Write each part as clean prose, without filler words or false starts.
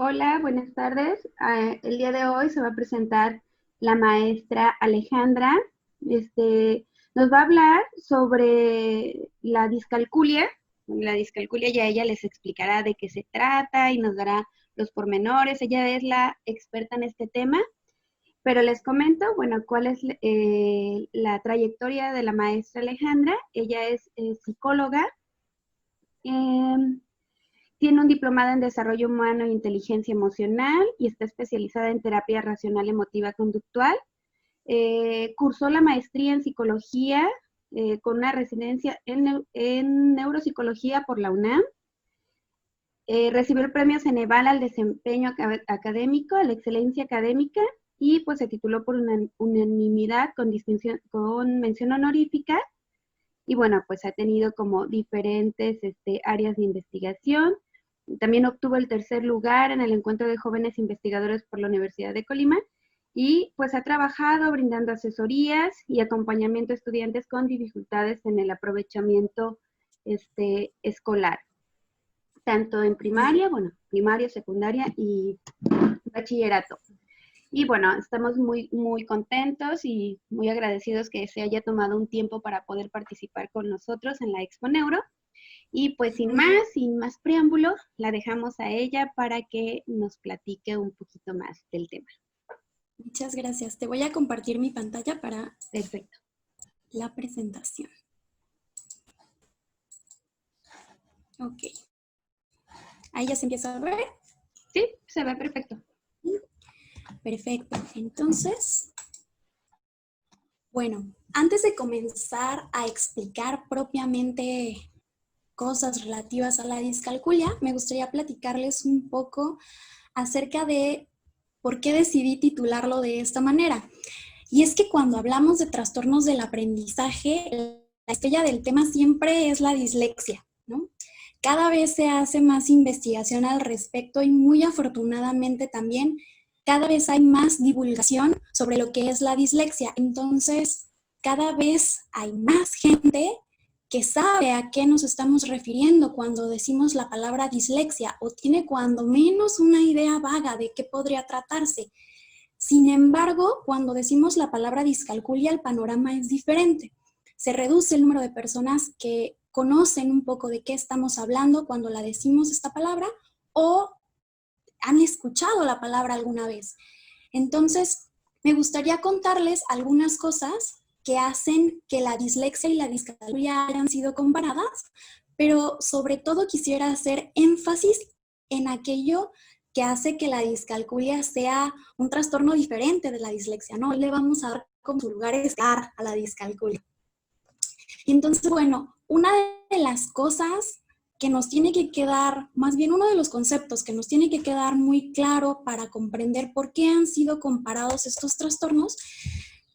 Hola, buenas tardes. El día de hoy se va a presentar la maestra Alejandra. Este, Nos va a hablar sobre la discalculia. La discalculia ya ella les explicará de qué se trata y nos dará los pormenores. Ella es la experta en este tema, pero les comento, bueno, cuál es la trayectoria de la maestra Alejandra. Ella es psicóloga. em, Tiene un diplomado en desarrollo humano e inteligencia emocional y está especializada en terapia racional emotiva conductual. Cursó la maestría en psicología con una residencia en neuropsicología por la UNAM. Recibió el premio Ceneval al desempeño académico, a la excelencia académica, y pues se tituló por unanimidad con distinción, con mención honorífica. Y bueno, pues ha tenido como diferentes áreas de investigación. También obtuvo el tercer lugar en el encuentro de jóvenes investigadores por la Universidad de Colima y pues ha trabajado brindando asesorías y acompañamiento a estudiantes con dificultades en el aprovechamiento escolar, tanto en primaria, bueno, primaria, secundaria y bachillerato. Y bueno, estamos muy contentos y muy agradecidos que se haya tomado un tiempo para poder participar con nosotros en la Expo Neuro. Y pues sin más preámbulos, la dejamos a ella para que nos platique un poquito más del tema. Muchas gracias. Te voy a compartir mi pantalla para Perfecto. la presentación. Ok. Ahí ya se empieza a ver. Sí, se ve perfecto. Perfecto. Entonces, bueno, antes de comenzar a explicar propiamente cosas relativas a la discalculia, me gustaría platicarles un poco acerca de por qué decidí titularlo de esta manera. Y es que cuando hablamos de trastornos del aprendizaje, la estrella del tema siempre es la dislexia, ¿no? Cada vez se hace más investigación al respecto y muy afortunadamente también cada vez hay más divulgación sobre lo que es la dislexia. Entonces, cada vez hay más gente que sabe a qué nos estamos refiriendo cuando decimos la palabra dislexia o tiene cuando menos una idea vaga de qué podría tratarse. Sin embargo, cuando decimos la palabra discalculia, el panorama es diferente. Se reduce el número de personas que conocen un poco de qué estamos hablando cuando la decimos esta palabra o han escuchado la palabra alguna vez. Entonces, me gustaría contarles algunas cosas que hacen que la dislexia y la discalculia hayan sido comparadas, pero sobre todo quisiera hacer énfasis en aquello que hace que la discalculia sea un trastorno diferente de la dislexia, ¿no? Hoy le vamos a dar como su lugar estar a la discalculia. Y entonces, bueno, una de las cosas que nos tiene que quedar, más bien uno de los conceptos que nos tiene que quedar muy claro para comprender por qué han sido comparados estos trastornos,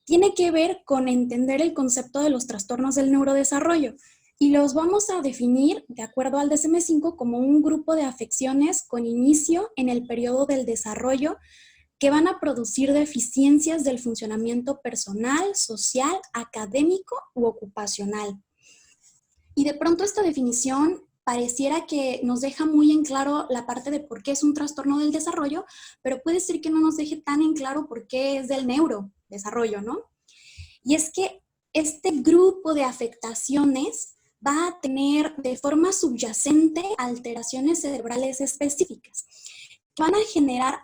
tiene que ver con entender el concepto de los trastornos del neurodesarrollo. Y los vamos a definir, de acuerdo al DSM-5, como un grupo de afecciones con inicio en el periodo del desarrollo que van a producir deficiencias del funcionamiento personal, social, académico u ocupacional. Y de pronto esta definición pareciera que nos deja muy en claro la parte de por qué es un trastorno del desarrollo, pero puede ser que no nos deje tan en claro por qué es del neurodesarrollo, ¿no? Y es que este grupo de afectaciones va a tener de forma subyacente alteraciones cerebrales específicas que van a generar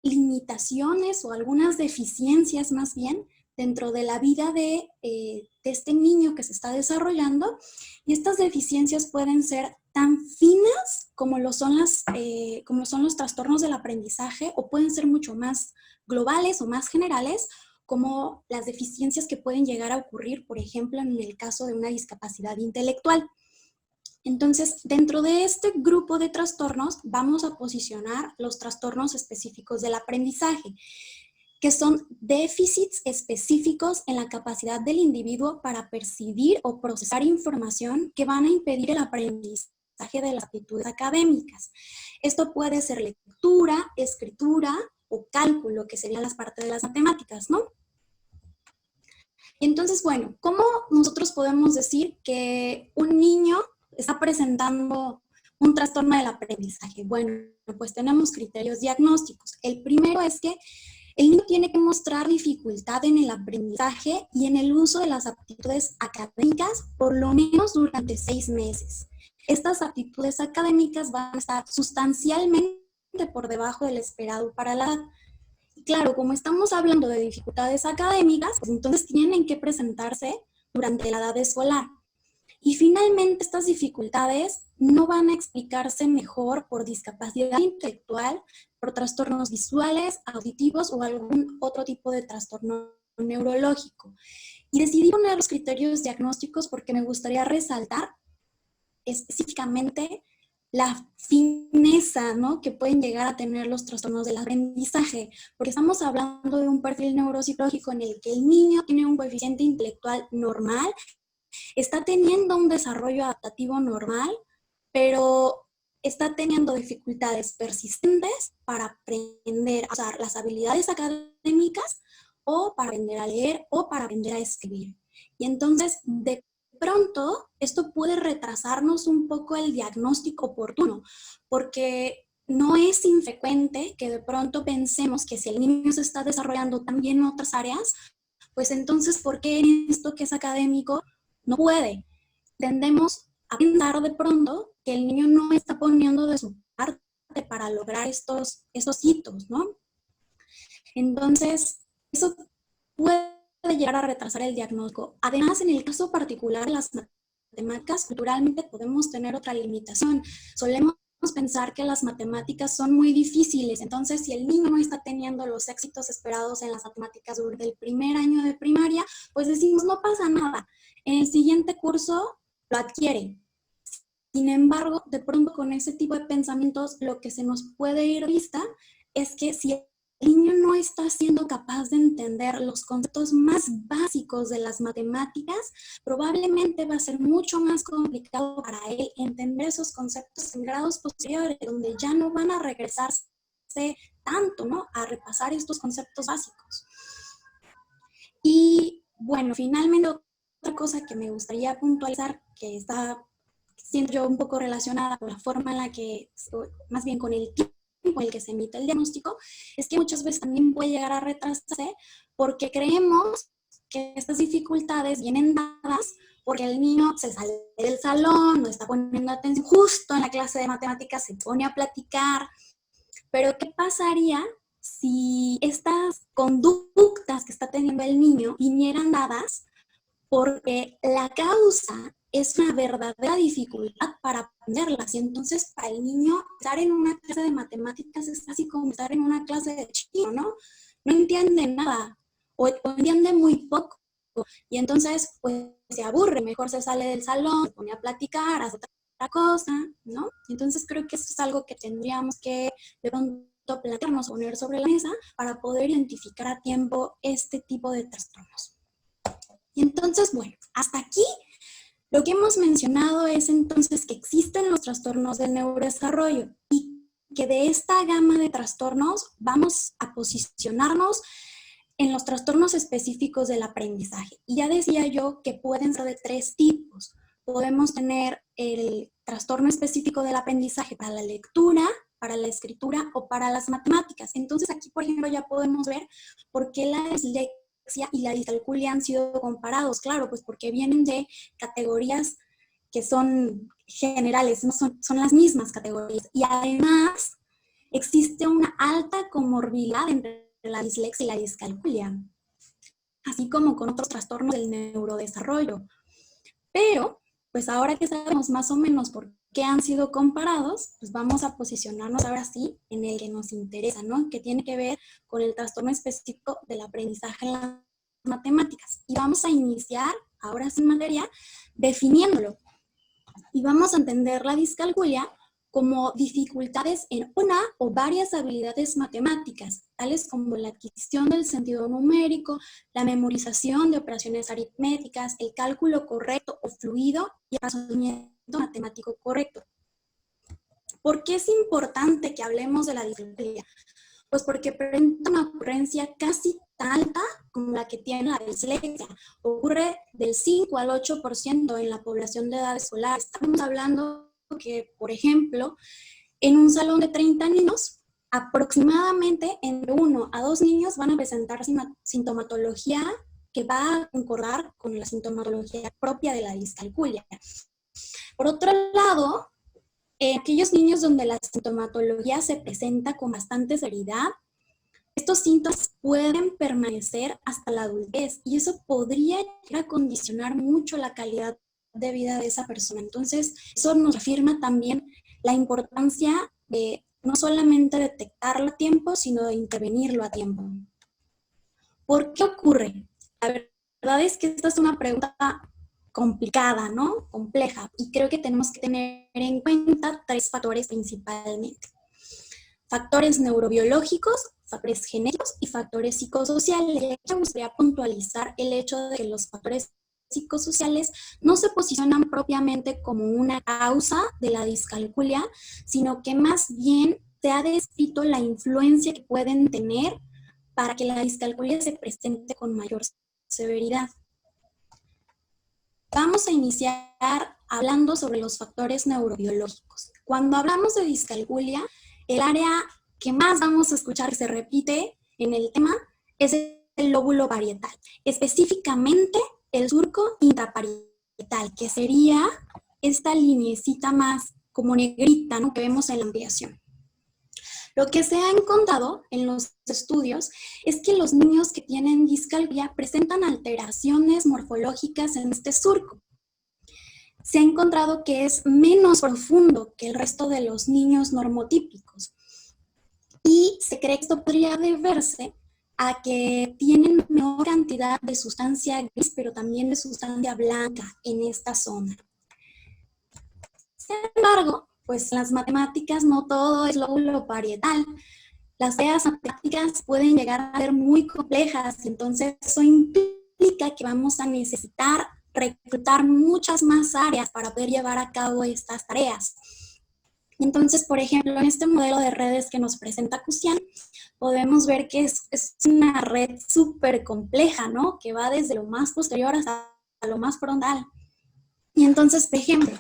limitaciones o algunas deficiencias más bien dentro de la vida de este niño que se está desarrollando, y estas deficiencias pueden ser tan finas como lo son los trastornos del aprendizaje, o pueden ser mucho más globales o más generales, como las deficiencias que pueden llegar a ocurrir, por ejemplo, en el caso de una discapacidad intelectual. Entonces, dentro de este grupo de trastornos vamos a posicionar los trastornos específicos del aprendizaje, que son déficits específicos en la capacidad del individuo para percibir o procesar información que van a impedir el aprendizaje de las aptitudes académicas. Esto puede ser lectura, escritura o cálculo, que serían las partes de las matemáticas, ¿no? Entonces, bueno, ¿cómo nosotros podemos decir que un niño está presentando un trastorno del aprendizaje? Bueno, pues tenemos criterios diagnósticos. El primero es que el niño tiene que mostrar dificultad en el aprendizaje y en el uso de las aptitudes académicas por lo menos durante 6 meses. Estas aptitudes académicas van a estar sustancialmente por debajo del esperado para la edad. Y claro, como estamos hablando de dificultades académicas, pues entonces tienen que presentarse durante la edad escolar. Y finalmente, estas dificultades no van a explicarse mejor por discapacidad intelectual, por trastornos visuales, auditivos o algún otro tipo de trastorno neurológico. Y decidí poner los criterios diagnósticos porque me gustaría resaltar específicamente la fineza, ¿no?, que pueden llegar a tener los trastornos del aprendizaje, porque estamos hablando de un perfil neuropsicológico en el que el niño tiene un coeficiente intelectual normal, está teniendo un desarrollo adaptativo normal, pero está teniendo dificultades persistentes para aprender a usar las habilidades académicas o para aprender a leer o para aprender a escribir. Y entonces, de pronto, esto puede retrasarnos un poco el diagnóstico oportuno, porque no es infrecuente que de pronto pensemos que si el niño se está desarrollando también en otras áreas, pues entonces, ¿por qué en esto que es académico no puede? Tendemos a pensar de pronto que el niño no está poniendo de su parte para lograr estos hitos, ¿no? Entonces, eso puede llegar a retrasar el diagnóstico. Además, en el caso particular de las matemáticas, culturalmente podemos tener otra limitación. Solemos pensar que las matemáticas son muy difíciles, entonces si el niño no está teniendo los éxitos esperados en las matemáticas durante el primer año de primaria, pues decimos, no pasa nada, en el siguiente curso lo adquiere. Sin embargo, de pronto con ese tipo de pensamientos, lo que se nos puede ir de vista es que si el niño no está siendo capaz de entender los conceptos más básicos de las matemáticas, probablemente va a ser mucho más complicado para él entender esos conceptos en grados posteriores, donde ya no van a regresarse tanto, ¿no?, a repasar estos conceptos básicos. Y bueno, finalmente otra cosa que me gustaría puntualizar, que está, siento yo, un poco relacionada con la forma en la que, más bien con el tiempo en el que se emite el diagnóstico, es que muchas veces también puede llegar a retrasarse porque creemos que estas dificultades vienen dadas porque el niño se sale del salón, no está poniendo atención, justo en la clase de matemáticas se pone a platicar. Pero ¿qué pasaría si estas conductas que está teniendo el niño vinieran dadas porque la causa es una verdadera dificultad para aprenderlas? Y entonces para el niño estar en una clase de matemáticas es casi como estar en una clase de chino, ¿no? No entiende nada o entiende muy poco. Y entonces pues se aburre, mejor se sale del salón, se pone a platicar, hace otra cosa, ¿no? Entonces creo que eso es algo que tendríamos que de pronto plantearnos, poner sobre la mesa para poder identificar a tiempo este tipo de trastornos. Y entonces, bueno, hasta aquí lo que hemos mencionado es entonces que existen los trastornos del neurodesarrollo y que de esta gama de trastornos vamos a posicionarnos en los trastornos específicos del aprendizaje. Y ya decía yo que pueden ser de 3 tipos. Podemos tener el trastorno específico del aprendizaje para la lectura, para la escritura o para las matemáticas. Entonces aquí, por ejemplo, ya podemos ver por qué la dislexia y la discalculia han sido comparados. Claro, pues porque vienen de categorías que son generales, no son las mismas categorías. Y además existe una alta comorbilidad entre la dislexia y la discalculia, así como con otros trastornos del neurodesarrollo. Pero, pues ahora que sabemos más o menos por qué han sido comparados, pues vamos a posicionarnos ahora sí en el que nos interesa, ¿no?, que tiene que ver con el trastorno específico del aprendizaje en las matemáticas. Y vamos a iniciar, ahora sí en materia, definiéndolo. Y vamos a entender la discalculia como dificultades en una o varias habilidades matemáticas, tales como la adquisición del sentido numérico, la memorización de operaciones aritméticas, el cálculo correcto o fluido y el razonamiento matemático correcto. ¿Por qué es importante que hablemos de la discalculia? Pues porque presenta una ocurrencia casi tan alta como la que tiene la dislexia. Ocurre del 5 al 8% en la población de edad escolar. Estamos hablando que, por ejemplo, en un salón de 30 niños, aproximadamente entre 1 a 2 niños van a presentar sintomatología que va a concordar con la sintomatología propia de la discalculia. Por otro lado, aquellos niños donde la sintomatología se presenta con bastante seriedad, estos síntomas pueden permanecer hasta la adultez y eso podría llegar a condicionar mucho la calidad de vida de esa persona. Entonces, eso nos afirma también la importancia de no solamente detectarlo a tiempo, sino de intervenirlo a tiempo. ¿Por qué ocurre? La verdad es que esta es una pregunta complicada, ¿no? Compleja. Y creo que tenemos que tener en cuenta 3 factores principalmente. Factores neurobiológicos, factores genéticos y factores psicosociales. Y me gustaría puntualizar el hecho de que los factores psicosociales no se posicionan propiamente como una causa de la discalculia, sino que más bien se ha descrito la influencia que pueden tener para que la discalculia se presente con mayor severidad. Vamos a iniciar hablando sobre los factores neurobiológicos. Cuando hablamos de discalculia, el área que más vamos a escuchar que se repite en el tema es el lóbulo parietal, específicamente el surco intraparietal, que sería esta lineecita más como negrita, ¿no?, que vemos en la ampliación. Lo que se ha encontrado en los estudios es que los niños que tienen discalculia presentan alteraciones morfológicas en este surco. Se ha encontrado que es menos profundo que el resto de los niños normotípicos. Y se cree que esto podría deberse a que tienen menor cantidad de sustancia gris, pero también de sustancia blanca en esta zona. Sin embargo, pues en las matemáticas no todo es lóbulo parietal. Las tareas matemáticas pueden llegar a ser muy complejas, entonces eso implica que vamos a necesitar reclutar muchas más áreas para poder llevar a cabo estas tareas. Entonces, por ejemplo, en este modelo de redes que nos presenta Cusian, podemos ver que es una red súper compleja, ¿no?, que va desde lo más posterior hasta lo más frontal. Y entonces, por ejemplo,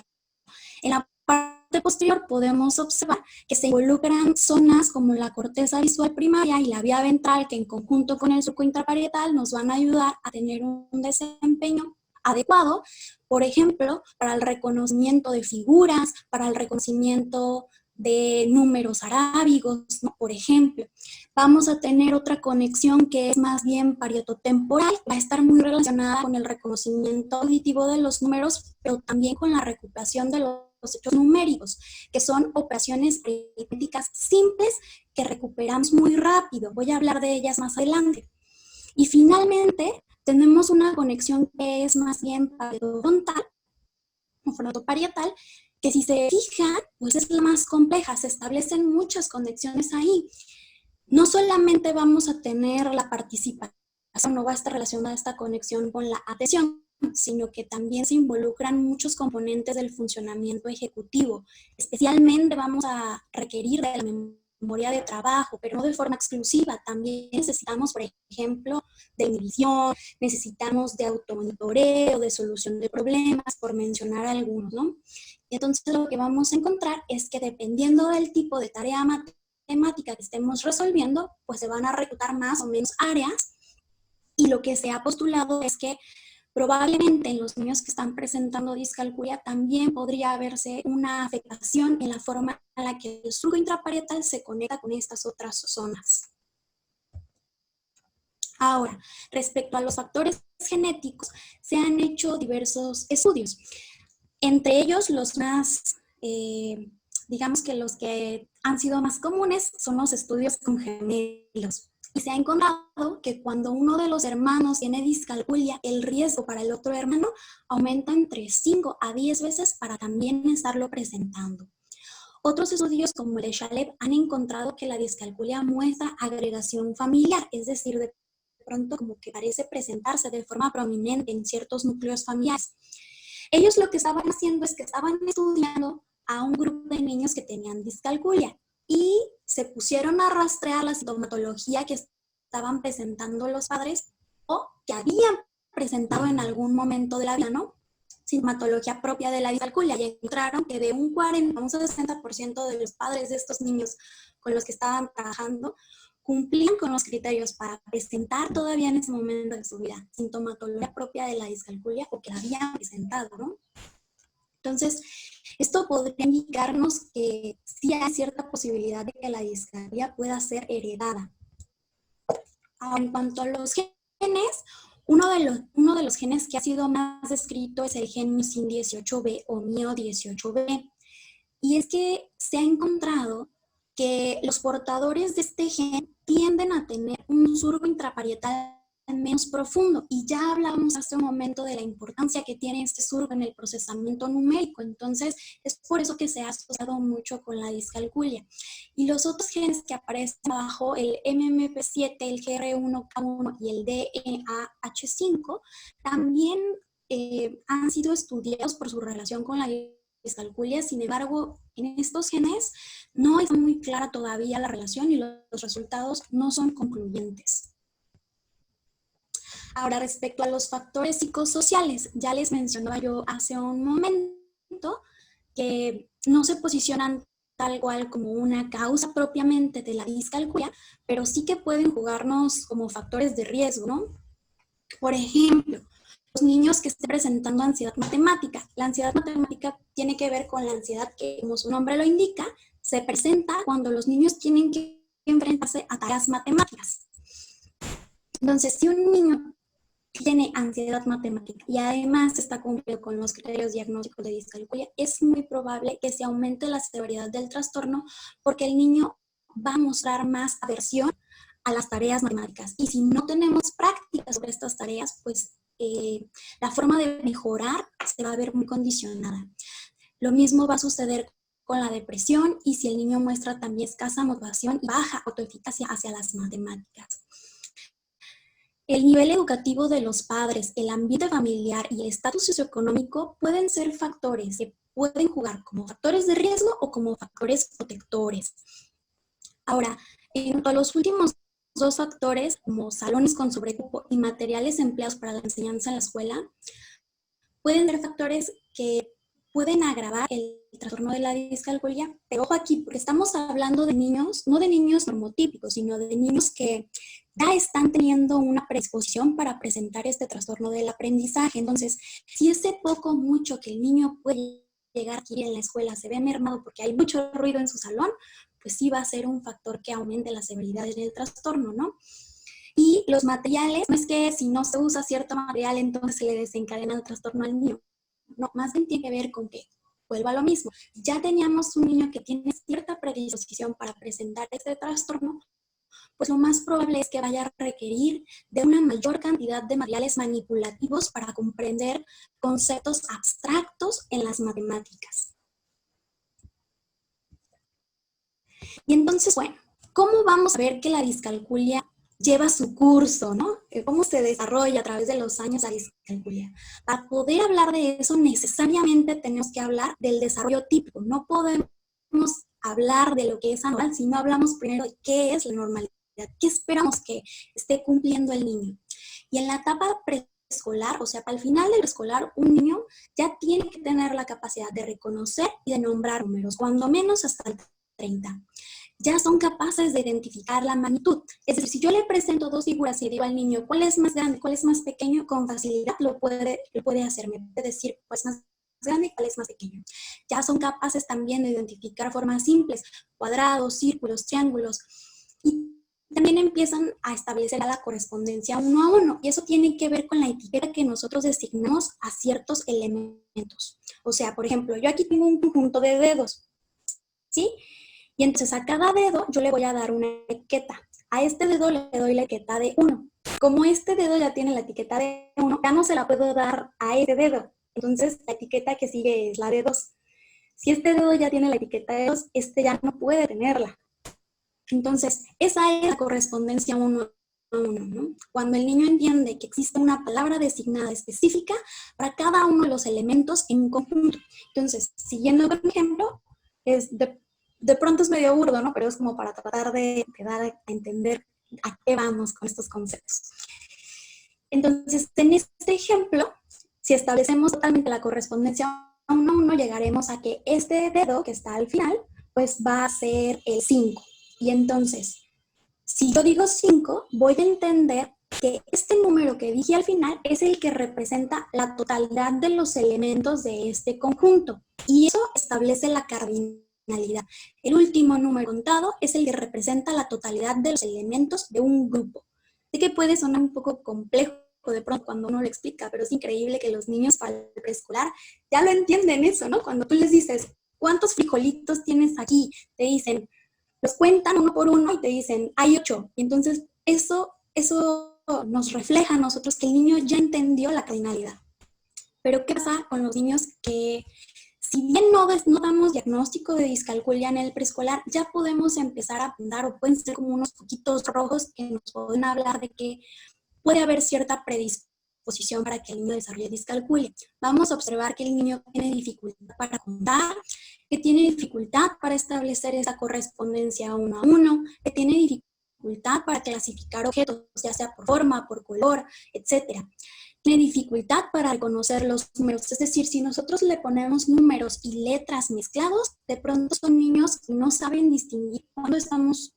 en la parte posterior podemos observar que se involucran zonas como la corteza visual primaria y la vía ventral, que en conjunto con el surco intraparietal nos van a ayudar a tener un desempeño adecuado, por ejemplo, para el reconocimiento de figuras, para el reconocimiento de números arábigos, ¿no? Por ejemplo, vamos a tener otra conexión que es más bien parietotemporal, va a estar muy relacionada con el reconocimiento auditivo de los números, pero también con la recuperación de los hechos numéricos, que son operaciones aritméticas simples que recuperamos muy rápido. Voy a hablar de ellas más adelante. Y finalmente, tenemos una conexión que es más bien parietofrontal o frontoparietal, que si se fijan, pues es la más compleja, se establecen muchas conexiones ahí. No solamente vamos a tener la participación, no va a estar relacionada esta conexión con la atención, sino que también se involucran muchos componentes del funcionamiento ejecutivo. Especialmente vamos a requerir de la memoria de trabajo, pero no de forma exclusiva. También necesitamos, por ejemplo, de inhibición, necesitamos de automonitoreo, de solución de problemas, por mencionar algunos, ¿no? Y entonces lo que vamos a encontrar es que dependiendo del tipo de tarea matemática que estemos resolviendo, pues se van a reclutar más o menos áreas, y lo que se ha postulado es que probablemente en los niños que están presentando discalculia también podría haberse una afectación en la forma en la que el surco intraparietal se conecta con estas otras zonas. Ahora, respecto a los factores genéticos, se han hecho diversos estudios. Entre ellos, los más, digamos que los que han sido más comunes son los estudios con gemelos. Y se ha encontrado que cuando uno de los hermanos tiene discalculia, el riesgo para el otro hermano aumenta entre 5 a 10 veces para también estarlo presentando. Otros estudios como el de Shaleb han encontrado que la discalculia muestra agregación familiar, es decir, de pronto como que parece presentarse de forma prominente en ciertos núcleos familiares. Ellos lo que estaban haciendo es que estaban estudiando a un grupo de niños que tenían discalculia y se pusieron a rastrear la sintomatología que estaban presentando los padres o que habían presentado en algún momento de la vida, ¿no? sintomatología propia de la discalculia y encontraron que de un 40 a un 60% de los padres de estos niños con los que estaban trabajando cumplían con los criterios para presentar todavía en ese momento de su vida sintomatología propia de la discalculia o que la habían presentado, ¿no? Entonces, esto podría indicarnos que sí hay cierta posibilidad de que la discalculia pueda ser heredada. Ahora, en cuanto a los genes, uno de los genes que ha sido más descrito es el gen mucin 18B o MIO 18B. Y es que se ha encontrado que los portadores de este gen tienden a tener un surco intraparietal menos profundo. Y ya hablábamos hace un momento de la importancia que tiene este surco en el procesamiento numérico. Entonces, es por eso que se ha asociado mucho con la discalculia. Y los otros genes que aparecen abajo, el MMP7, el GR1K1 y el DEAH5, también han sido estudiados por su relación con la discalculia. Sin embargo, en estos genes no está muy clara todavía la relación y los resultados no son concluyentes. Ahora, respecto a los factores psicosociales, ya les mencionaba yo hace un momento que no se posicionan tal cual como una causa propiamente de la discalculia, pero sí que pueden jugarnos como factores de riesgo, ¿no? Por ejemplo, los niños que estén presentando ansiedad matemática. La ansiedad matemática tiene que ver con la ansiedad que, como su nombre lo indica, se presenta cuando los niños tienen que enfrentarse a tareas matemáticas. Entonces, si un niño tiene ansiedad matemática y además está cumpliendo con los criterios diagnósticos de discalculia, es muy probable que se aumente la severidad del trastorno porque el niño va a mostrar más aversión a las tareas matemáticas. Y si no tenemos prácticas sobre estas tareas, pues la forma de mejorar se va a ver muy condicionada. Lo mismo va a suceder con la depresión y si el niño muestra también escasa motivación y baja autoeficacia hacia las matemáticas. El nivel educativo de los padres, el ambiente familiar y el estatus socioeconómico pueden ser factores que pueden jugar como factores de riesgo o como factores protectores. Ahora, en cuanto a los últimos dos factores, como salones con sobrecupo y materiales empleados para la enseñanza en la escuela, pueden ser factores que pueden agravar el trastorno de la discalculia, pero ojo aquí, porque estamos hablando de niños, no de niños normotípicos, sino de niños que ya están teniendo una predisposición para presentar este trastorno del aprendizaje. Entonces, si ese poco mucho que el niño puede llegar aquí en la escuela se ve mermado porque hay mucho ruido en su salón, pues sí va a ser un factor que aumente la severidad del trastorno, ¿no? Y los materiales, no es que si no se usa cierto material, entonces se le desencadena el trastorno al niño. No, más bien tiene que ver con que, vuelvo a lo mismo, ya teníamos un niño que tiene cierta predisposición para presentar este trastorno, pues lo más probable es que vaya a requerir de una mayor cantidad de materiales manipulativos para comprender conceptos abstractos en las matemáticas. Y entonces, bueno, ¿cómo vamos a ver que la discalculia lleva su curso, ¿no? ¿Cómo se desarrolla a través de los años la discalculia? Para poder hablar de eso, necesariamente tenemos que hablar del desarrollo típico. No podemos hablar de lo que es anormal si no hablamos primero de qué es la normalidad, qué esperamos que esté cumpliendo el niño. Y en la etapa preescolar, o sea, para el final del preescolar, un niño ya tiene que tener la capacidad de reconocer y de nombrar números, cuando menos hasta el 30. Ya son capaces de identificar la magnitud. Es decir, si yo le presento dos figuras y digo al niño cuál es más grande, cuál es más pequeño, con facilidad lo puede hacer. Me puede decir cuál es más grande y cuál es más pequeño. Ya son capaces también de identificar formas simples, cuadrados, círculos, triángulos. Y también empiezan a establecer la correspondencia uno a uno. Y eso tiene que ver con la etiqueta que nosotros designamos a ciertos elementos. O sea, por ejemplo, yo aquí tengo un conjunto de dedos, ¿sí? Y entonces a cada dedo yo le voy a dar una etiqueta. A este dedo le doy la etiqueta de 1. Como este dedo ya tiene la etiqueta de 1, ya no se la puedo dar a este dedo. Entonces la etiqueta que sigue es la de 2. Si este dedo ya tiene la etiqueta de 2, este ya no puede tenerla. Entonces, esa es la correspondencia uno a uno, ¿no? Cuando el niño entiende que existe una palabra designada específica para cada uno de los elementos en un conjunto. Entonces, siguiendo con el ejemplo, es de pronto es medio burdo, ¿no? Pero es como para tratar de dar a entender a qué vamos con estos conceptos. Entonces, en este ejemplo, Si establecemos totalmente la correspondencia 1 a 1, llegaremos a que este dedo que está al final, pues va a ser el 5. Y entonces, si yo digo 5, voy a entender que este número que dije al final es el que representa la totalidad de los elementos de este conjunto. Y eso establece la cardinalidad. El último número contado es el que representa la totalidad de los elementos de un grupo. Sé que puede sonar un poco complejo de pronto cuando uno lo explica, pero es increíble que los niños para el preescolar ya lo entienden eso, ¿no? Cuando tú les dices, ¿cuántos frijolitos tienes aquí? Te dicen, los cuentan uno por uno y te dicen, hay 8. Y entonces eso nos refleja a nosotros que el niño ya entendió la cardinalidad. Pero ¿qué pasa con los niños que, si bien no damos diagnóstico de discalculia en el preescolar, ya podemos empezar a apuntar o pueden ser como unos poquitos rojos que nos pueden hablar de que puede haber cierta predisposición para que el niño desarrolle discalculia? Vamos a observar que el niño tiene dificultad para contar, que tiene dificultad para establecer esa correspondencia 1 a 1, que tiene dificultad para clasificar objetos, ya sea por forma, por color, etc. Tiene dificultad para reconocer los números, es decir, si nosotros le ponemos números y letras mezclados, de pronto son niños que no saben distinguir cuando estamos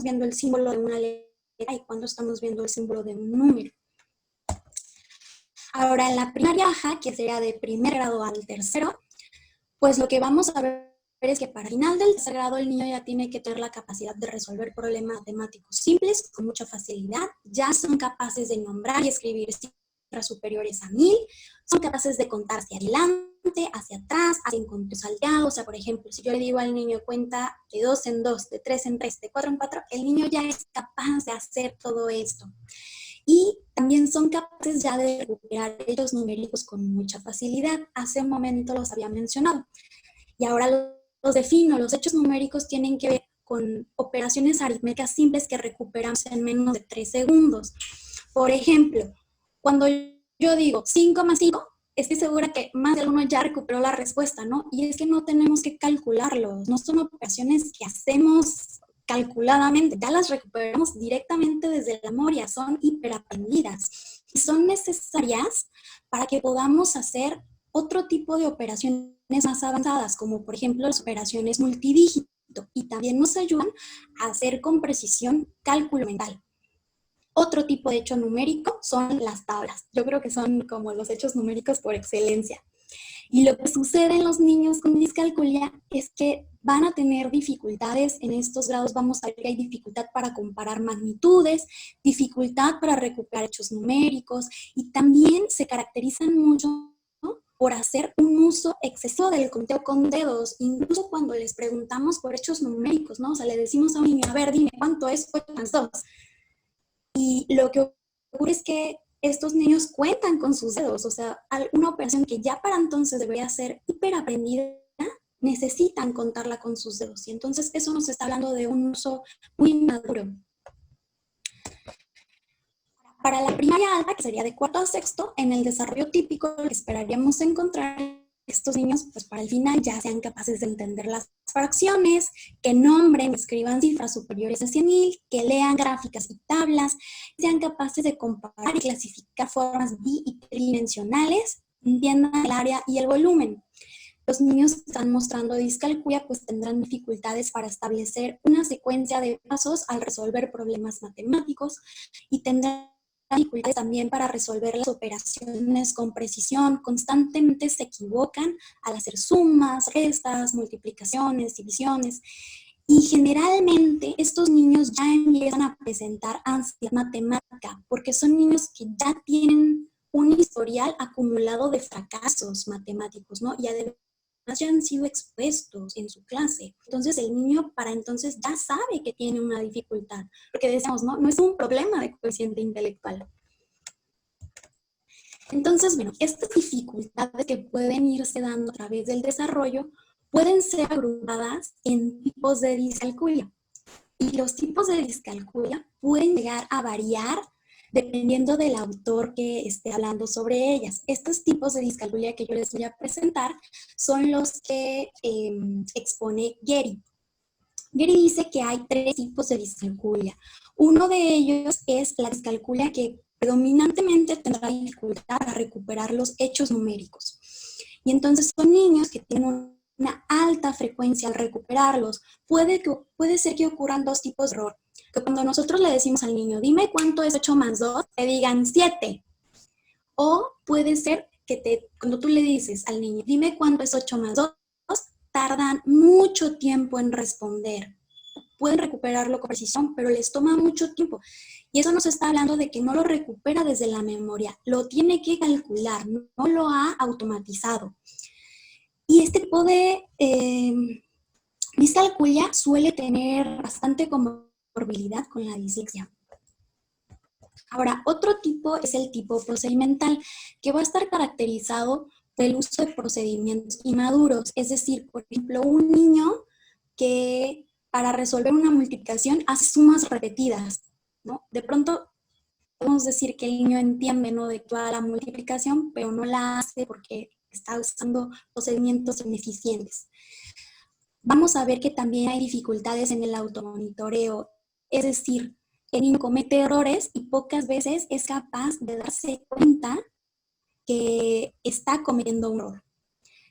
viendo el símbolo de una letra y cuando estamos viendo el símbolo de un número. Ahora, en la primaria baja, que sería de primer grado al tercero, pues lo que vamos a ver es que para el final del tercer grado el niño ya tiene que tener la capacidad de resolver problemas matemáticos simples con mucha facilidad, ya son capaces de nombrar y escribir cifras superiores a 1000, son capaces de contar hacia adelante, hacia atrás, hacen conteos salteados. O sea, por ejemplo, si yo le digo al niño cuenta de 2 en 2, de 3 en 3, de 4 en 4, el niño ya es capaz de hacer todo esto. Y también son capaces ya de recuperar hechos numéricos con mucha facilidad. Hace un momento los había mencionado. Y ahora los defino. Los hechos numéricos tienen que ver con operaciones aritméticas simples que recuperamos en menos de 3 segundos. Por ejemplo, cuando yo digo 5 más 5, estoy segura que más de uno ya recuperó la respuesta, ¿no? Y es que no tenemos que calcularlos, no son operaciones que hacemos calculadamente, ya las recuperamos directamente desde la memoria, son hiperaprendidas y son necesarias para que podamos hacer otro tipo de operaciones más avanzadas, como por ejemplo las operaciones multidígito, y también nos ayudan a hacer con precisión cálculo mental. Otro tipo de hecho numérico son las tablas. Yo creo que son como los hechos numéricos por excelencia. Y lo que sucede en los niños con discalculia es que van a tener dificultades en estos grados. Vamos a ver que hay dificultad para comparar magnitudes, dificultad para recuperar hechos numéricos, y también se caracterizan mucho, ¿no?, por hacer un uso excesivo del conteo con dedos, incluso cuando les preguntamos por hechos numéricos, ¿no? O sea, le decimos a un niño, a ver, dime, ¿cuánto es 8 más 2? Y lo que ocurre es que estos niños cuentan con sus dedos, o sea, una operación que ya para entonces debería ser hiperaprendida, necesitan contarla con sus dedos. Y entonces eso nos está hablando de un uso muy maduro. Para la primaria alta, que sería de cuarto a sexto, en el desarrollo típico que esperaríamos encontrar, estos niños, pues para el final ya sean capaces de entender las fracciones, que nombren, escriban cifras superiores a 100,000, que lean gráficas y tablas, sean capaces de comparar y clasificar formas bi- y tridimensionales, entiendan el área y el volumen. Los niños que están mostrando discalculia pues tendrán dificultades para establecer una secuencia de pasos al resolver problemas matemáticos, y tendrán dificultades también para resolver las operaciones con precisión. Constantemente se equivocan al hacer sumas, restas, multiplicaciones, divisiones. Y generalmente estos niños ya empiezan a presentar ansiedad matemática porque son niños que ya tienen un historial acumulado de fracasos matemáticos, ¿no? Y además ya han sido expuestos en su clase. Entonces el niño para entonces ya sabe que tiene una dificultad, porque decíamos, no es un problema de coeficiente intelectual. Entonces, bueno, estas dificultades que pueden irse dando a través del desarrollo pueden ser agrupadas en tipos de discalculia. Y los tipos de discalculia pueden llegar a variar dependiendo del autor que esté hablando sobre ellas. Estos tipos de discalculia que yo les voy a presentar son los que expone Gehry. Gehry dice que hay 3 tipos de discalculia. Uno de ellos es la discalculia que predominantemente tendrá dificultad para recuperar los hechos numéricos. Y entonces son niños que tienen una alta frecuencia al recuperarlos. Puede ser que ocurran dos tipos de error. Que cuando nosotros le decimos al niño, dime cuánto es 8 más 2, te digan 7. O puede ser que cuando tú le dices al niño, dime cuánto es 8 más 2, tardan mucho tiempo en responder. Pueden recuperarlo con precisión, pero les toma mucho tiempo. Y eso nos está hablando de que no lo recupera desde la memoria, lo tiene que calcular, no lo ha automatizado. Y este tipo de discalculia suele tener bastante comorbilidad con la dislexia. Ahora, otro tipo es el tipo procedimental, que va a estar caracterizado por el uso de procedimientos inmaduros. Es decir, por ejemplo, un niño que para resolver una multiplicación hace sumas repetidas, ¿no? De pronto podemos decir que el niño entiende, ¿no?, de toda la multiplicación, pero no la hace porque está usando procedimientos ineficientes. Vamos a ver que también hay dificultades en el automonitoreo, es decir, el niño comete errores y pocas veces es capaz de darse cuenta que está cometiendo un error.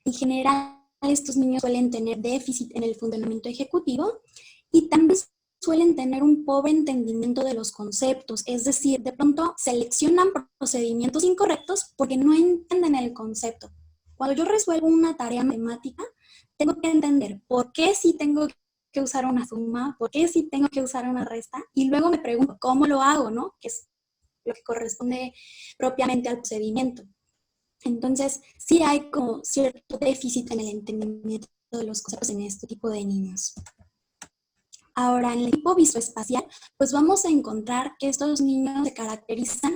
En general, estos niños suelen tener déficit en el funcionamiento ejecutivo y también suelen tener un pobre entendimiento de los conceptos, es decir, de pronto seleccionan procedimientos incorrectos porque no entienden el concepto. Cuando yo resuelvo una tarea matemática, tengo que entender por qué sí tengo que usar una suma, por qué sí tengo que usar una resta, y luego me pregunto cómo lo hago, ¿no? Que es lo que corresponde propiamente al procedimiento. Entonces, sí hay como cierto déficit en el entendimiento de los conceptos en este tipo de niños. Ahora, en el tipo visoespacial, pues vamos a encontrar que estos niños se caracterizan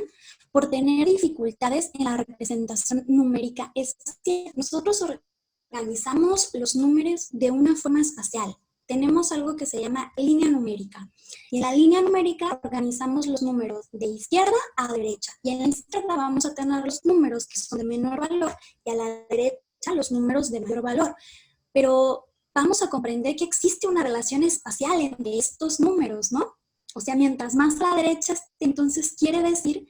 por tener dificultades en la representación numérica espacial. Nosotros organizamos los números de una forma espacial. Tenemos algo que se llama línea numérica. Y en la línea numérica organizamos los números de izquierda a derecha. Y en la izquierda vamos a tener los números que son de menor valor y a la derecha los números de mayor valor. Pero vamos a comprender que existe una relación espacial entre estos números, ¿no? O sea, mientras más a la derecha, entonces quiere decir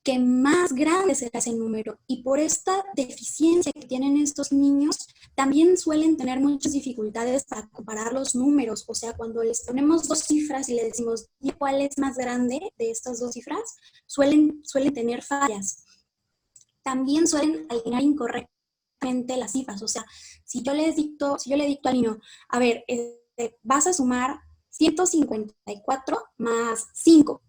que más grande será ese número. Y por esta deficiencia que tienen estos niños, también suelen tener muchas dificultades para comparar los números. O sea, cuando les ponemos dos cifras y le decimos cuál es más grande de estas dos cifras, suelen tener fallas. También suelen alinear incorrectamente las cifras. O sea, si yo le dicto al niño, a ver, vas a sumar 154 más 5.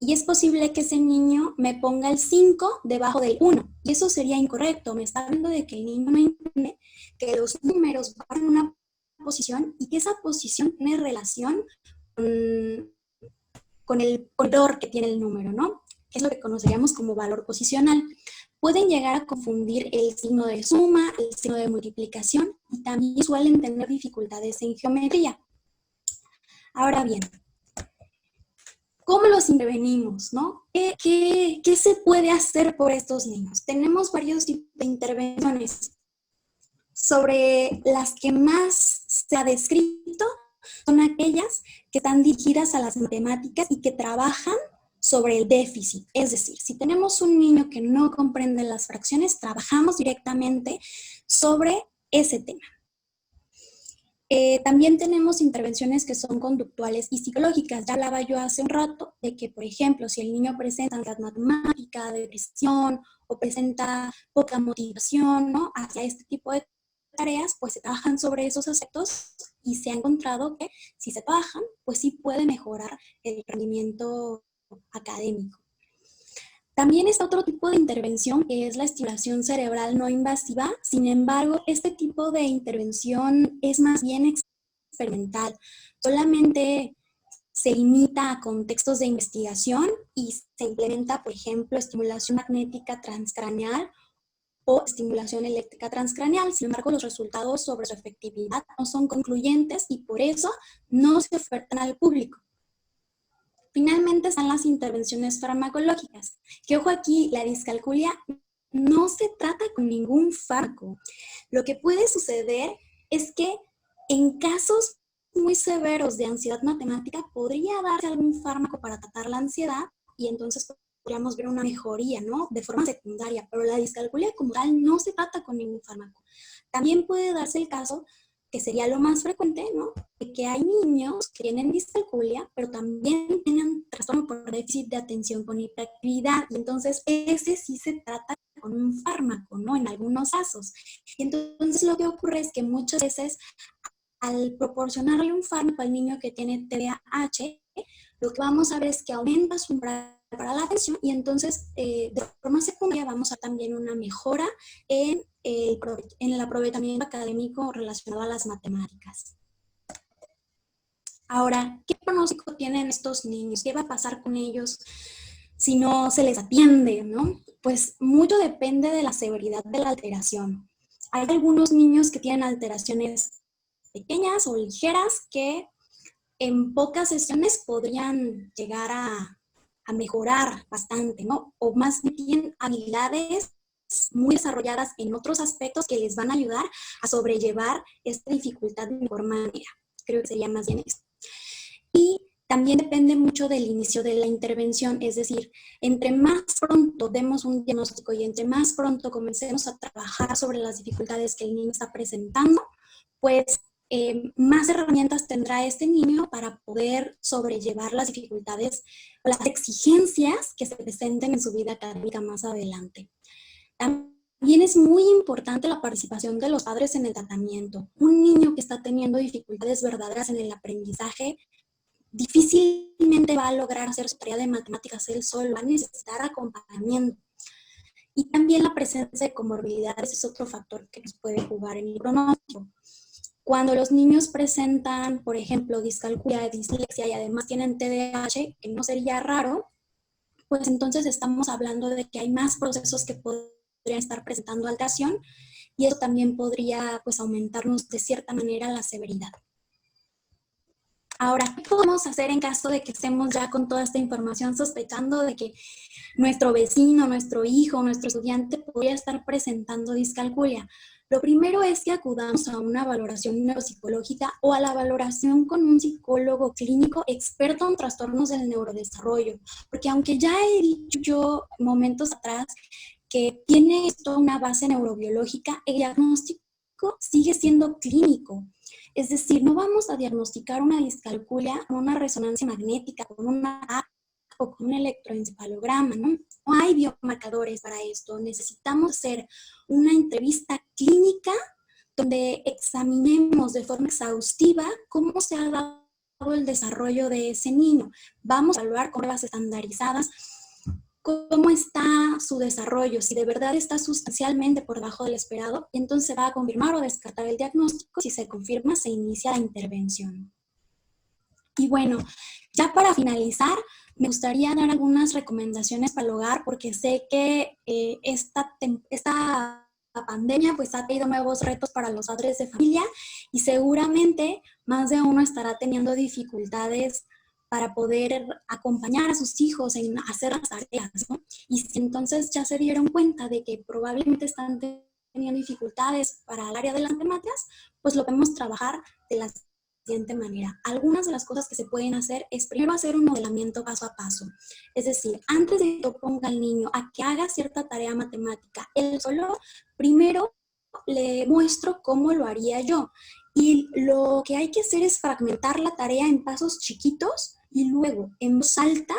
Y es posible que ese niño me ponga el 5 debajo del 1. Y eso sería incorrecto. Me está hablando de que el niño no entiende que los números van en una posición y que esa posición tiene relación con el valor que tiene el número, ¿no? Que es lo que conoceríamos como valor posicional. Pueden llegar a confundir el signo de suma, el signo de multiplicación y también suelen tener dificultades en geometría. Ahora bien, ¿cómo los intervenimos, no? ¿Qué se puede hacer por estos niños? Tenemos varios tipos de intervenciones. Sobre las que más se ha descrito son aquellas que están dirigidas a las matemáticas y que trabajan sobre el déficit. Es decir, si tenemos un niño que no comprende las fracciones, trabajamos directamente sobre ese tema. También tenemos intervenciones que son conductuales y psicológicas. Ya hablaba yo hace un rato de que, por ejemplo, si el niño presenta ansiedad matemática, depresión o presenta poca motivación, ¿no?, hacia este tipo de tareas, pues se trabajan sobre esos aspectos y se ha encontrado que si se trabajan, pues sí puede mejorar el rendimiento académico. También está otro tipo de intervención que es la estimulación cerebral no invasiva. Sin embargo, este tipo de intervención es más bien experimental. Solamente se limita a contextos de investigación y se implementa, por ejemplo, estimulación magnética transcraneal o estimulación eléctrica transcraneal. Sin embargo, los resultados sobre su efectividad no son concluyentes y por eso no se ofertan al público. Finalmente están las intervenciones farmacológicas, que ojo aquí, la discalculia no se trata con ningún fármaco. Lo que puede suceder es que en casos muy severos de ansiedad matemática podría darse algún fármaco para tratar la ansiedad y entonces podríamos ver una mejoría, ¿no? De forma secundaria, pero la discalculia como tal no se trata con ningún fármaco. También puede darse el caso, que sería lo más frecuente, ¿no? De que hay niños que tienen discalculia, pero también tienen trastorno por déficit de atención con hiperactividad, y entonces ese sí se trata con un fármaco, ¿no? En algunos casos. Y entonces lo que ocurre es que muchas veces al proporcionarle un fármaco al niño que tiene TDAH, lo que vamos a ver es que aumenta su umbral para la atención y entonces de forma secundaria vamos a también una mejora en el aprovechamiento académico relacionado a las matemáticas. Ahora, ¿qué pronóstico tienen estos niños? ¿Qué va a pasar con ellos si no se les atiende, ¿no? Pues mucho depende de la severidad de la alteración. Hay algunos niños que tienen alteraciones pequeñas o ligeras que en pocas sesiones podrían llegar a mejorar bastante, ¿no? O más bien habilidades muy desarrolladas en otros aspectos que les van a ayudar a sobrellevar esta dificultad de mejor manera. Creo que sería más bien esto. Y también depende mucho del inicio de la intervención, es decir, entre más pronto demos un diagnóstico y entre más pronto comencemos a trabajar sobre las dificultades que el niño está presentando, pues más herramientas tendrá este niño para poder sobrellevar las dificultades o las exigencias que se presenten en su vida académica más adelante. También es muy importante la participación de los padres en el tratamiento. Un niño que está teniendo dificultades verdaderas en el aprendizaje difícilmente va a lograr hacer su tarea de matemáticas él solo, va a necesitar acompañamiento. Y también la presencia de comorbilidades es otro factor que nos puede jugar en el pronóstico. Cuando los niños presentan, por ejemplo, discalculia, dislexia y además tienen TDAH, que no sería raro, pues entonces estamos hablando de que hay más procesos que podrían estar presentando alteración y eso también podría pues aumentarnos de cierta manera la severidad. Ahora, ¿qué podemos hacer en caso de que estemos ya con toda esta información sospechando de que nuestro vecino, nuestro hijo, nuestro estudiante podría estar presentando discalculia? Lo primero es que acudamos a una valoración neuropsicológica o a la valoración con un psicólogo clínico experto en trastornos del neurodesarrollo, porque aunque ya he dicho yo momentos atrás que tiene esto una base neurobiológica, el diagnóstico sigue siendo clínico. Es decir, no vamos a diagnosticar una discalculia con una resonancia magnética, con una app o con un electroencefalograma, ¿no? No hay biomarcadores para esto. Necesitamos hacer una entrevista clínica donde examinemos de forma exhaustiva cómo se ha dado el desarrollo de ese niño. Vamos a evaluar con pruebas estandarizadas cómo está su desarrollo, si de verdad está sustancialmente por debajo del esperado, entonces se va a confirmar o descartar el diagnóstico. Si se confirma, se inicia la intervención. Y bueno, ya para finalizar, me gustaría dar algunas recomendaciones para el hogar, porque sé que esta pandemia pues ha traído nuevos retos para los padres de familia y seguramente más de uno estará teniendo dificultades para poder acompañar a sus hijos en hacer las tareas, ¿no? Y si entonces ya se dieron cuenta de que probablemente están teniendo dificultades para el área de las matemáticas, pues lo podemos trabajar de la siguiente manera. Algunas de las cosas que se pueden hacer es primero hacer un modelamiento paso a paso. Es decir, antes de que yo ponga al niño a que haga cierta tarea matemática, él solo, primero le muestro cómo lo haría yo. Y lo que hay que hacer es fragmentar la tarea en pasos chiquitos y luego en voz alta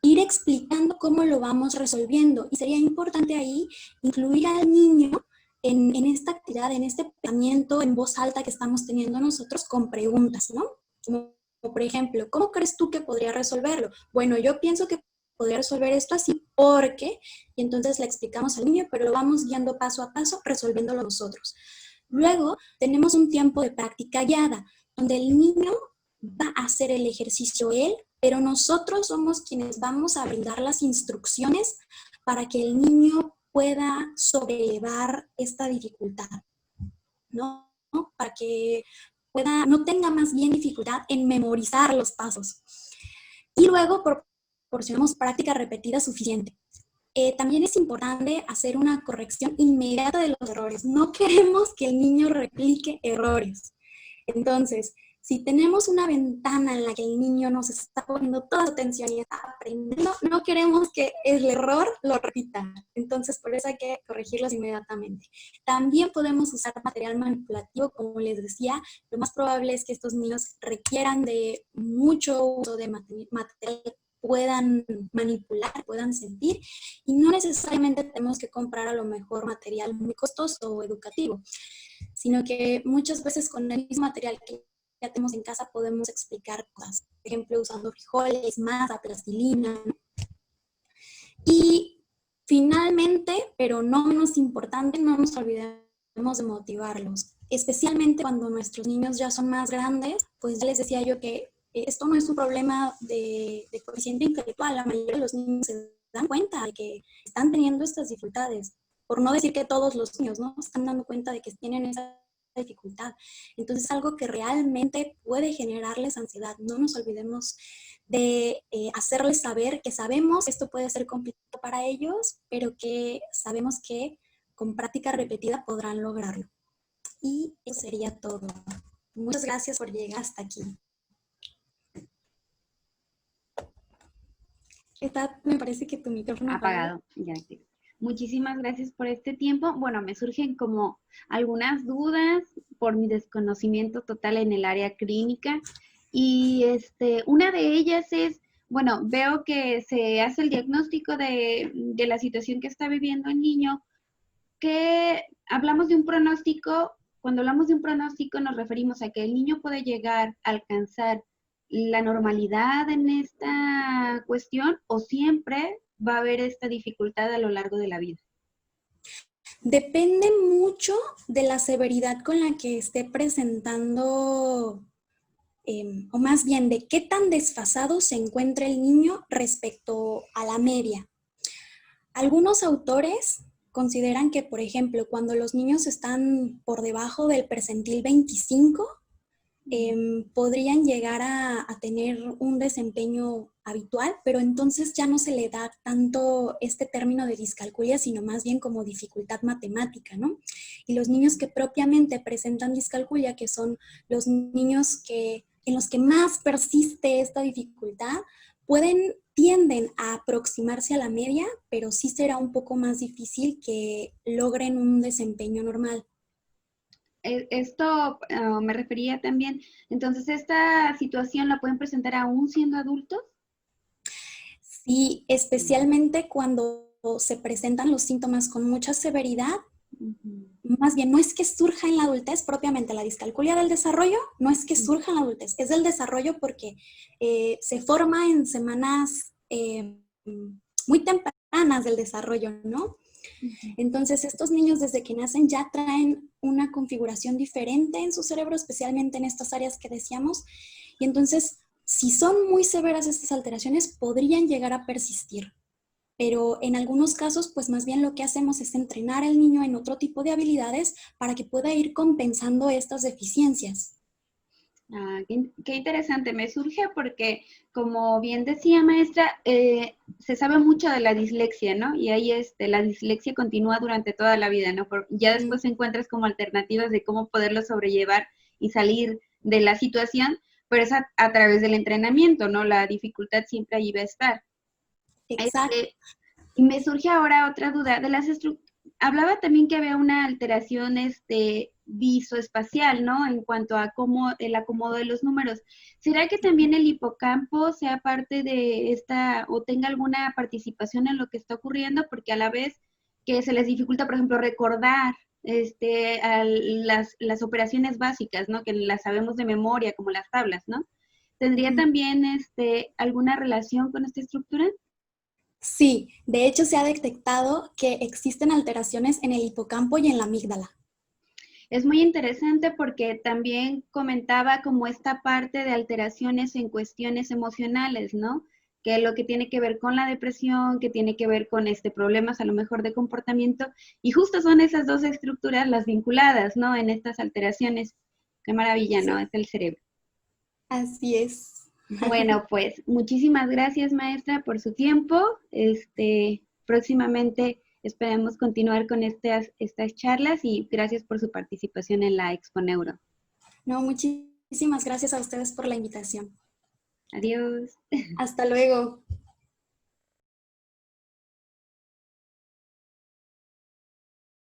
ir explicando cómo lo vamos resolviendo. Y sería importante ahí incluir al niño en esta actividad, en este pensamiento en voz alta que estamos teniendo nosotros con preguntas, ¿no? Como por ejemplo, ¿cómo crees tú que podría resolverlo? Bueno, yo pienso que podría resolver esto así porque, y entonces le explicamos al niño, pero lo vamos guiando paso a paso, resolviéndolo nosotros. Luego tenemos un tiempo de práctica guiada, donde el niño va a hacer el ejercicio él, pero nosotros somos quienes vamos a brindar las instrucciones para que el niño pueda sobrellevar esta dificultad, ¿no? Para que no tenga más bien dificultad en memorizar los pasos. Y luego proporcionamos práctica repetida suficiente. También es importante hacer una corrección inmediata de los errores. No queremos que el niño replique errores. Entonces, Si tenemos una ventana en la que el niño nos está poniendo toda su atención y está aprendiendo, no queremos que el error lo repita. Entonces, por eso hay que corregirlos inmediatamente. También podemos usar material manipulativo, como les decía. Lo más probable es que estos niños requieran de mucho uso de material, puedan manipular, puedan sentir, y no necesariamente tenemos que comprar a lo mejor material muy costoso o educativo, sino que muchas veces con el mismo material que ya tenemos en casa podemos explicar cosas, por ejemplo, usando frijoles, masa, plastilina. Y finalmente, pero no menos importante, no nos olvidemos de motivarlos, especialmente cuando nuestros niños ya son más grandes. Pues ya les decía yo que esto no es un problema de coeficiente intelectual. La mayoría de los niños se dan cuenta de que están teniendo estas dificultades, por no decir que todos los niños, ¿no? Están dando cuenta de que tienen esa dificultad. Entonces es algo que realmente puede generarles ansiedad. No nos olvidemos de hacerles saber que sabemos que esto puede ser complicado para ellos, pero que sabemos que con práctica repetida podrán lograrlo. Y eso sería todo. Muchas gracias por llegar hasta aquí. Me parece que tu micrófono apagado. Ya. Muchísimas gracias por este tiempo. Bueno, me surgen como algunas dudas por mi desconocimiento total en el área clínica. Y una de ellas es, bueno, veo que se hace el diagnóstico de la situación que está viviendo el niño, que hablamos de un pronóstico. Cuando hablamos de un pronóstico nos referimos a que el niño puede llegar a alcanzar la normalidad en esta cuestión, o siempre va a haber esta dificultad a lo largo de la vida. Depende mucho de la severidad con la que esté presentando, o más bien de qué tan desfasado se encuentra el niño respecto a la media. Algunos autores consideran que, por ejemplo, cuando los niños están por debajo del percentil 25, podrían llegar a tener un desempeño habitual, pero entonces ya no se le da tanto este término de discalculia, sino más bien como dificultad matemática, ¿no? Y los niños que propiamente presentan discalculia, que son los niños en los que más persiste esta dificultad, tienden a aproximarse a la media, pero sí será un poco más difícil que logren un desempeño normal. Esto me refería también, entonces, ¿esta situación la pueden presentar aún siendo adultos? Sí, especialmente cuando se presentan los síntomas con mucha severidad. Más bien, no es que surja en la adultez propiamente la discalculia del desarrollo, no es que surja en la adultez, es del desarrollo porque se forma en semanas muy tempranas del desarrollo, ¿no? Entonces, estos niños desde que nacen ya traen una configuración diferente en su cerebro, especialmente en estas áreas que decíamos, y entonces, si son muy severas estas alteraciones, podrían llegar a persistir. Pero en algunos casos, pues más bien lo que hacemos es entrenar al niño en otro tipo de habilidades para que pueda ir compensando estas deficiencias. Qué interesante, me surge porque, como bien decía maestra, se sabe mucho de la dislexia, ¿no? Y ahí la dislexia continúa durante toda la vida, ¿no? Ya después encuentras como alternativas de cómo poderlo sobrellevar y salir de la situación, pero es a través del entrenamiento, ¿no? La dificultad siempre ahí va a estar. Exacto. Y me surge ahora otra duda de las estructuras. Hablaba también que había una alteración visoespacial, ¿no? En cuanto a cómo el acomodo de los números. ¿Será que también el hipocampo sea parte de o tenga alguna participación en lo que está ocurriendo? Porque a la vez que se les dificulta, por ejemplo, recordar las operaciones básicas, ¿no? Que las sabemos de memoria, como las tablas, ¿no? ¿Tendría también alguna relación con esta estructura? Sí, de hecho se ha detectado que existen alteraciones en el hipocampo y en la amígdala. Es muy interesante porque también comentaba como esta parte de alteraciones en cuestiones emocionales, ¿no? Que lo que tiene que ver con la depresión, que tiene que ver con problemas a lo mejor de comportamiento, y justo son esas dos estructuras las vinculadas, ¿no? En estas alteraciones. Qué maravilla, ¿no? Es el cerebro. Así es. Bueno, pues muchísimas gracias, maestra, por su tiempo. Próximamente esperemos continuar con estas charlas, y gracias por su participación en la Expo Neuro. No, muchísimas Muchísimas gracias a ustedes por la invitación. Adiós. Hasta luego.